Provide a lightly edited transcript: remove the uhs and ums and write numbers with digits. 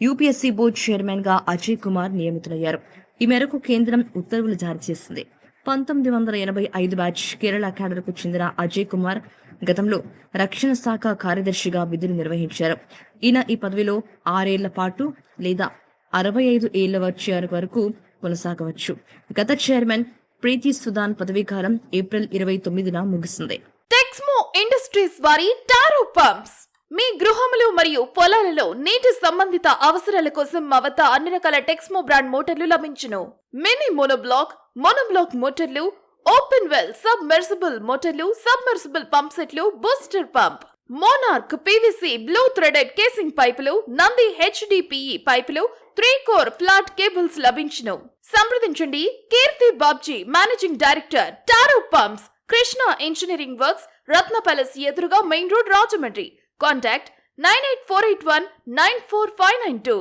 UPSC board chairman గా అజయ్ కుమార్ నియమితులయ్యారు. ఈ మేరకు కేంద్రం ఉత్తర్వులు జారీ చేసింది. 1985 బ్యాచ్ కేరళ క్యాడర్కు చెందిన అజయ్ కుమార్ గతంలో రక్షణ శాఖ కార్యదర్శిగా విధులు నిర్వహించారు. ఈయన ఈ పదవిలో 6 ఏళ్ల పాటు లేదా 65 ఏళ్ల వచ్చే వరకు కొనసాగవచ్చు. గత చైర్మన్ ప్రీతి సుదాన్ పదవీకాలం ఏప్రిల్ 29న ముగిసింది. టెక్స్మో ఇండస్ట్రీస్ వారి టారో పంప్స్ మీ గృహములు మరియు పొలాలలో నీటి సంబంధిత అవసరాల కోసం మా వద్ద అన్ని రకాల టెక్స్మో బ్రాండ్ మోటార్లు లభించును. మినీ మోనోబ్లాక్ మోటార్లు, ఓపెన్ వెల్ సబ్మెర్సిబుల్ మోటార్లు, సబ్మెర్సిబుల్ పంప్ సెట్లు, booster pump, monarch PVC blue threaded casing పైపులు, నంది హెచ్డిపిఈ పైపులు, 3 కోర్ ఫ్లాట్ కేబుల్స్ లభించును. సంప్రదించండి Keerthi Babji, managing director, Taro pumps, Krishna engineering works, Ratna palace ఎదురుగా మెయిన్ రోడ్, రాజమండ్రి. Contact 98481 94592.